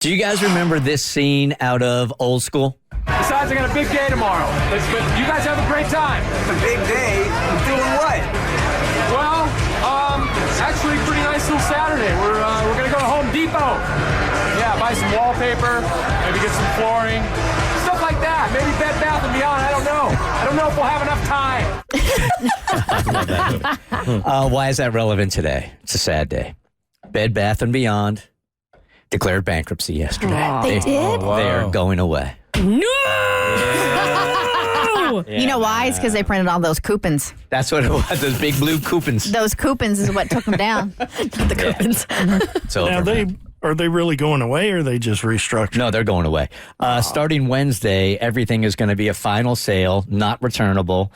Do you guys remember this scene out of Old School? Besides, I got a big day tomorrow. But you guys have a great time. It's a big day. Doing what? Well, actually, pretty nice little Saturday. We're gonna go to Home Depot. Yeah, buy some wallpaper, maybe get some flooring, stuff like that. Maybe Bed Bath & Beyond. I don't know. I don't know if we'll have enough time. Why is that relevant today? It's a sad day. Bed Bath & Beyond declared bankruptcy yesterday. They did? They are going away. No! Yeah. You know why? It's because they printed all those coupons. That's what it was, those big blue coupons. Those coupons is what took them down. The coupons. It's over. Now, are they really going away, or are they just restructuring? No, they're going away. Starting Wednesday, everything is going to be a final sale, not returnable.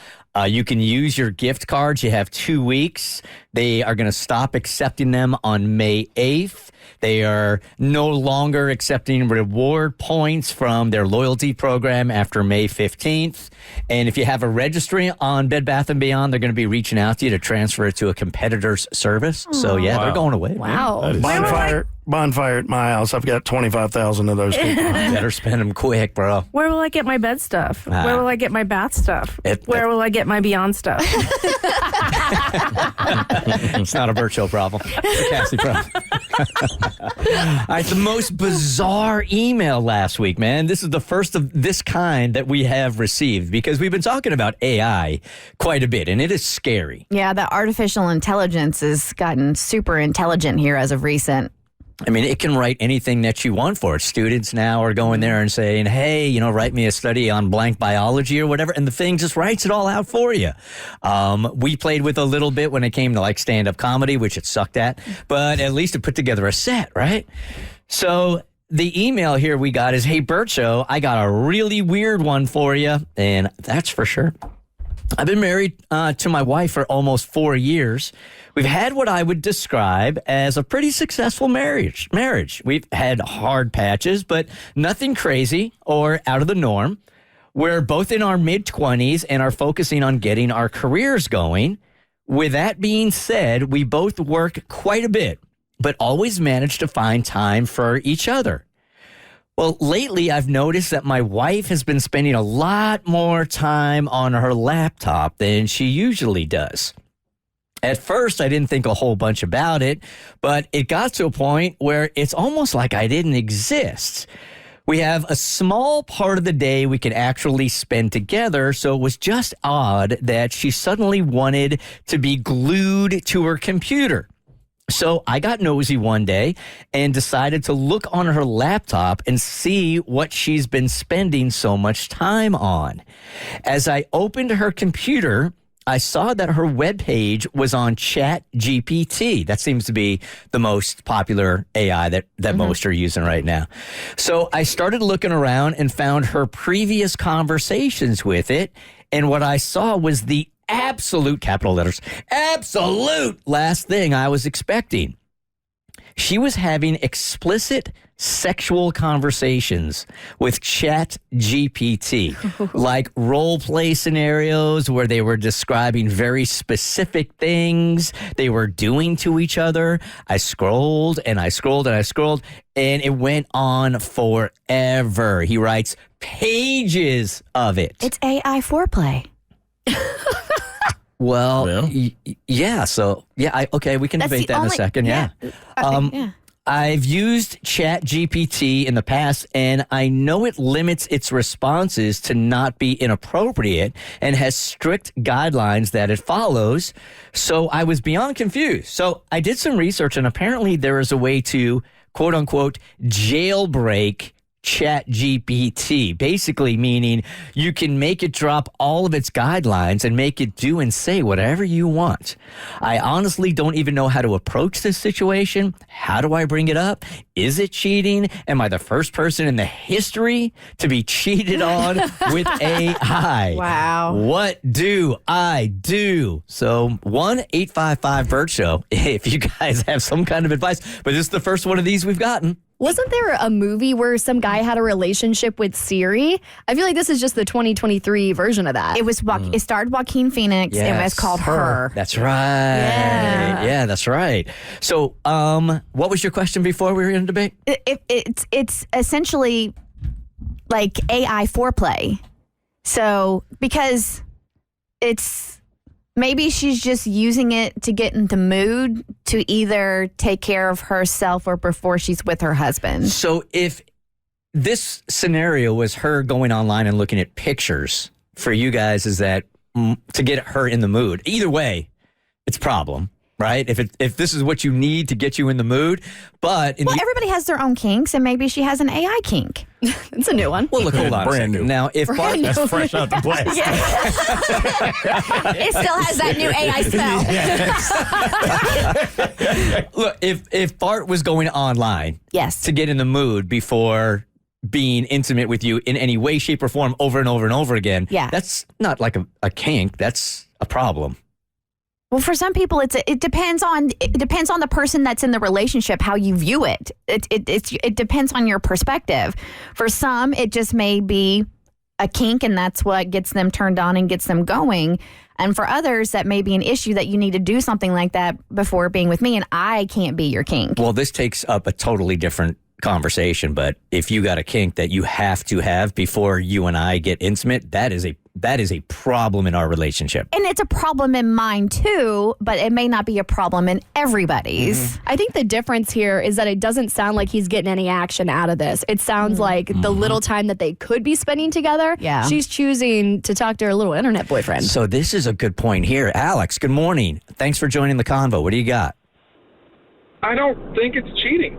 You can use your gift cards. You have 2 weeks. They are going to stop accepting them on May 8th. They are no longer accepting reward points from their loyalty program after May 15th. And if you have a registry on Bed Bath & Beyond, they're going to be reaching out to you to transfer it to a competitor's service. So, yeah, they're going away. Wow. Bonfire at my house. I've got 25,000 of those coupons. Better spend them quick, bro. Where will I get my bed stuff? Where will I get my bath stuff? Where will I get my Beyond stuff? It's not a Bert Show problem. It's a Cassie problem. All right, the most bizarre email last week, man. This is the first of this kind that we have received because we've been talking about AI quite a bit, and it is scary. Yeah, the artificial intelligence has gotten super intelligent here as of recent. I mean, it can write anything that you want for it. Students now are going there and saying, hey, write me a study on blank biology or whatever, and the thing just writes it all out for you. We played with a little bit when it came to like stand-up comedy, which it sucked at, but at least it put together a set, right? So the email here we got is, hey, Bert Show, I got a really weird one for you, and that's for sure. I've been married to my wife for almost 4 years. We've had what I would describe as a pretty successful marriage. We've had hard patches, but nothing crazy or out of the norm. We're both in our mid-20s and are focusing on getting our careers going. With that being said, we both work quite a bit, but always manage to find time for each other. Well, lately, I've noticed that my wife has been spending a lot more time on her laptop than she usually does. At first, I didn't think a whole bunch about it, but it got to a point where it's almost like I didn't exist. We have a small part of the day we can actually spend together, so it was just odd that she suddenly wanted to be glued to her computer. So I got nosy one day and decided to look on her laptop and see what she's been spending so much time on. As I opened her computer, I saw that her webpage was on ChatGPT. That seems to be the most popular AI that most are using right now. So I started looking around and found her previous conversations with it. And what I saw was the absolute, capital letters, absolute last thing I was expecting. She was having explicit sexual conversations with ChatGPT, like role play scenarios where they were describing very specific things they were doing to each other. I scrolled and I scrolled and I scrolled, and it went on forever. He writes pages of it. It's AI foreplay. Well, yeah. So, yeah, okay, we can debate that in a second. Yeah. I've used ChatGPT in the past, and I know it limits its responses to not be inappropriate and has strict guidelines that it follows. So I was beyond confused. So I did some research, and apparently there is a way to, quote unquote, jailbreak ChatGPT, basically meaning you can make it drop all of its guidelines and make it do and say whatever you want. I honestly don't even know how to approach this situation. How do I bring it up? Is it cheating? Am I the first person in the history to be cheated on with AI? Wow. What do I do? So 1-855-BERT-SHOW if you guys have some kind of advice. But this is the first one of these we've gotten. Wasn't there a movie where some guy had a relationship with Siri? I feel like this is just the 2023 version of that. It was it starred Joaquin Phoenix. Yes. It was called Her. That's right. Yeah, that's right. So, what was your question before we were in debate? It's essentially like AI foreplay. So because it's maybe she's just using it to get in the mood to either take care of herself or before she's with her husband. So if this scenario was her going online and looking at pictures for you guys, is that to get her in the mood? Either way, it's a problem, right? If this is what you need to get you in the mood, but everybody has their own kinks, and maybe she has an AI kink. It's a new one. Well, look, hold on, Brand new. Now, if Bart, That's fresh out the place. It still has that new AI spell. look, if Bart was going online, Yes. to get in the mood before being intimate with you in any way, shape, or form over and over and over again, Yeah. that's not like a kink. That's a problem. Well, for some people, it depends on the person that's in the relationship, how you view it. It depends on your perspective. For some, it just may be a kink, and that's what gets them turned on and gets them going. And for others, that may be an issue that you need to do something like that before being with me, and I can't be your kink. Well, this takes up a totally different conversation, but if you got a kink that you have to have before you and I get intimate, that is a problem in our relationship. And it's a problem in mine too, but it may not be a problem in everybody's. I think the difference here is that it doesn't sound like he's getting any action out of this. It sounds like the little time that they could be spending together, she's choosing to talk to her little internet boyfriend. So this is a good point here. Alex, good morning. Thanks for joining the convo. What do you got? I don't think it's cheating.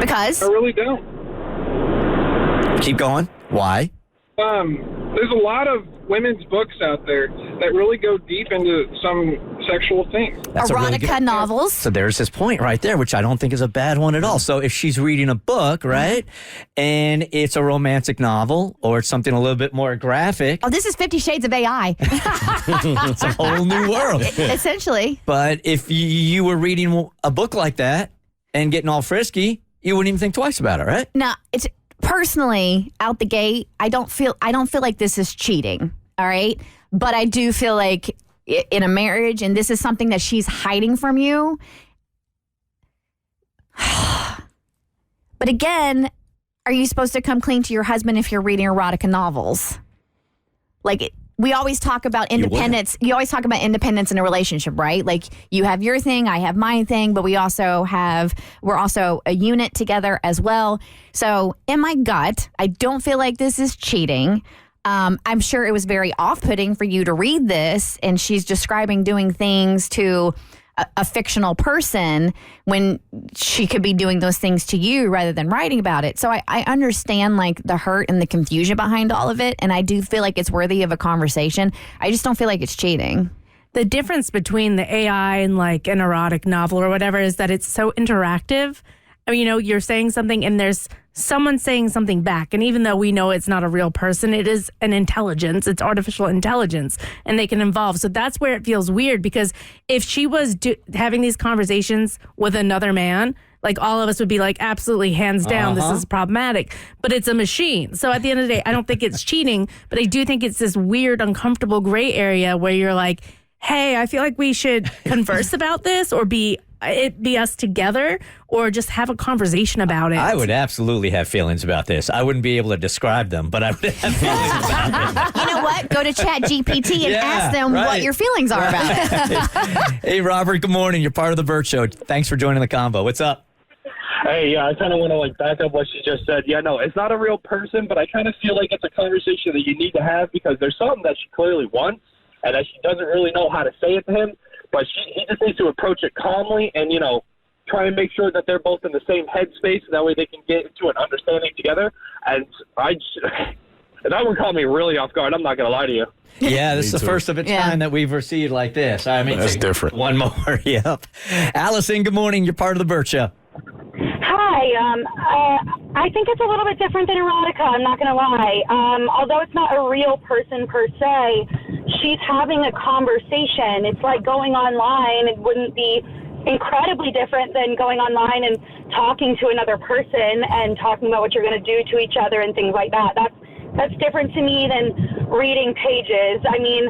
Because? I really don't. Keep going. Why? There's a lot of women's books out there that really go deep into some sexual things. That's a really Erotica good- novels. So there's his point right there, which I don't think is a bad one at all. So if she's reading a book, right, and it's a romantic novel or it's something a little bit more graphic, Oh, this is 50 Shades of AI. it's a whole new world. Essentially. But if you were reading a book like that and getting all frisky, you wouldn't even think twice about it, right? Now, it's personally out the gate, I don't feel like this is cheating, all right? But I do feel like in a marriage, and this is something that she's hiding from you. But again, are you supposed to come clean to your husband if you're reading erotica novels? Like, we always talk about independence. You always talk about independence in a relationship, right? Like, you have your thing, I have my thing, but we're also a unit together as well. So in my gut, I don't feel like this is cheating. I'm sure it was very off-putting for you to read this, and she's describing doing things to a fictional person when she could be doing those things to you rather than writing about it. So I understand like the hurt and the confusion behind all of it. And I do feel like it's worthy of a conversation. I just don't feel like it's cheating. The difference between the AI and like an erotic novel or whatever is that it's so interactive. I mean, you're saying something and there's someone saying something back. And even though we know it's not a real person, it is an intelligence. It's artificial intelligence and they can evolve. So that's where it feels weird, because if she was having these conversations with another man, like all of us would be like, absolutely, hands down, this is problematic. But it's a machine. So at the end of the day, I don't think it's cheating, but I do think it's this weird, uncomfortable gray area where you're like, hey, I feel like we should converse about this or be us together or just have a conversation about it. I would absolutely have feelings about this. I wouldn't be able to describe them, but I would have feelings about it. You know what? Go to ChatGPT and ask them what your feelings are about it. Hey, Robert, good morning. You're part of the Bert Show. Thanks for joining the convo. What's up? Hey, yeah, I kind of want to back up what she just said. Yeah, no, it's not a real person, but I kind of feel like it's a conversation that you need to have because there's something that she clearly wants and that she doesn't really know how to say it to him. But he just needs to approach it calmly and, try and make sure that they're both in the same headspace. And that way they can get into an understanding together. And that would call me really off guard. I'm not going to lie to you. Yeah, this is the first of its kind that we've received like this. I mean, that's different. One more. Yep. Allison, good morning. You're part of the Bert Show. Hi. I think it's a little bit different than erotica. I'm not going to lie. Although it's not a real person per se, she's having a conversation. It's like going online. It wouldn't be incredibly different than going online and talking to another person and talking about what you're going to do to each other and things like that. That's different to me than reading pages. I mean,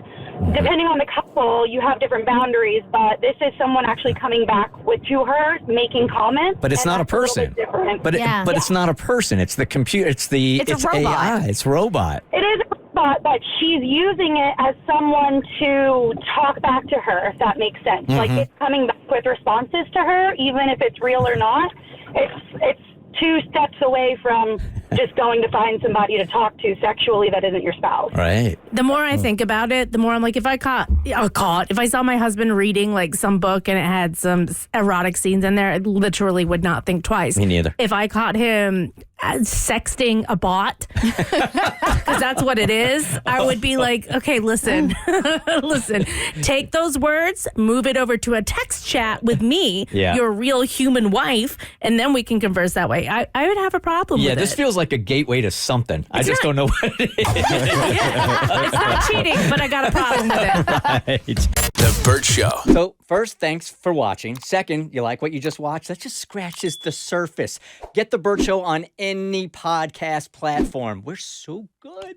depending on the couple, you have different boundaries, but this is someone actually coming back to her, making comments. But it's not a person. But it's not a person. It's the computer. It's a robot. AI. It's robot. It is a robot, but she's using it as someone to talk back to her, if that makes sense. Like, it's coming back with responses to her, even if it's real or not. It's 2 steps away from just going to find somebody to talk to sexually that isn't your spouse. Right. The more I think about it, the more I'm like, if I saw my husband reading like some book and it had some erotic scenes in there, I literally would not think twice. Me neither. If I caught him sexting a bot, because that's what it is, I would be like, okay, listen, take those words, move it over to a text chat with me, your real human wife, and then we can converse that way. I would have a problem with it. Yeah, this feels like a gateway to something. I just don't know what it is. It's not cheating, but I got a problem with it. Right. The Bert Show. So, first, thanks for watching. Second, you like what you just watched? That just scratches the surface. Get The Bert Show on any podcast platform. We're so good.